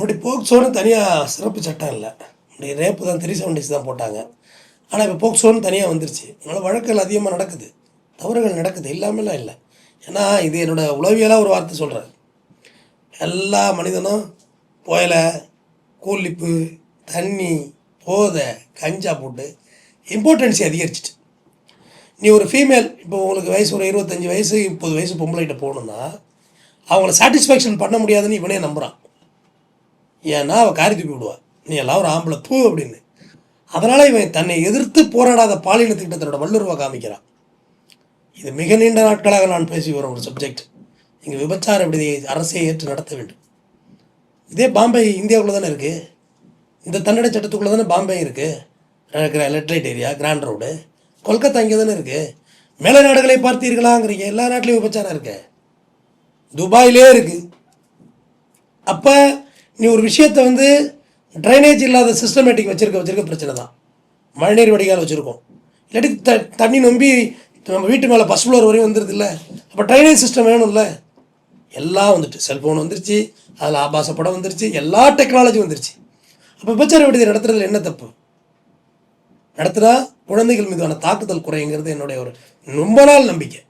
முன்னாடி போக்சோன்னு தனியாக சிறப்பு சட்டம் இல்லை, முன்னாடி ரேப்பு தான் 376 தான் போட்டாங்க. ஆனால் இப்போ போக்சோன்னு தனியாக வந்துருச்சு. அதனால் வழக்குகள் அதிகமாக நடக்குது, தவறுகள் நடக்குது, இல்லாமலாம் இல்லை. ஏன்னா இது என்னோடய உளவியலாக ஒரு வார்த்தை சொல்கிறேன். எல்லா மனிதனும் புயலை, கூலிப்பு, தண்ணி, போதை, கஞ்சா போட்டு இம்பார்ட்டன்ஸை அதிகரிச்சிட்டு. நீ ஒரு ஃபீமேல், இப்போ உங்களுக்கு வயசு ஒரு 25 வயசு 30 வயசு பொம்பளைகிட்ட போகணுன்னா அவங்கள சாட்டிஸ்ஃபேக்ஷன் பண்ண முடியாதுன்னு இவனே நம்புகிறான். ஏன்னா அவள் காரி தூக்கி விடுவாள், நீ எல்லாம் ஒரு ஆம்பளை பூ அப்படின்னு. அதனால் இவன் தன்னை எதிர்த்து போராடாத பாலினத்துக்கிட்ட தன்னோட வல்லுறவை காமிக்கிறான். இது மிக நீண்ட நாட்களாக நான் பேசி வரும் ஒரு சப்ஜெக்ட். இங்கே விபச்சார விடுதியை அரசை ஏற்று நடத்த வேண்டும். இதே பாம்பே இந்தியாவுக்குள்ளே தானே இருக்குது, இந்த தண்டனை சட்டத்துக்குள்ளே தானே பாம்பே இருக்குது. Red light area, grand road, Kolkata இங்கே தானே இருக்குது. மேலை நாடுகளை பார்த்தீர்களாங்கிறீங்க, எல்லா நாட்டிலையும் விபச்சாரம் இருக்கு, துபாயிலே இருக்குது. அப்போ நீ ஒரு விஷயத்தை வந்து ட்ரைனேஜ் இல்லாத சிஸ்டமேட்டிக் வச்சுருக்க பிரச்சனை தான். மழைநீர் வடிகால் வச்சுருக்கோம், இல்லாட்டி தண்ணி நம்பி நம்ம வீட்டு மேலே ஃபஸ்ட் ஃப்ளோர் வரையும் வந்துடுது இல்லை. அப்போ ட்ரைனேஜ் சிஸ்டம் வேணும்ல. எல்லாம் வந்துட்டு, செல்ஃபோன் வந்துருச்சு, அதில் ஆபாச படம் வந்துருச்சு, எல்லா டெக்னாலஜி வந்துருச்சு. அப்போ விபச்சார விடுதி நடத்துறதுல என்ன தப்பு? நடத்துனா குழந்தைகள் மீதான தாக்குதல் குறைங்கிறது என்னுடைய ஒரு ரொம்ப நாள் நம்பிக்கை.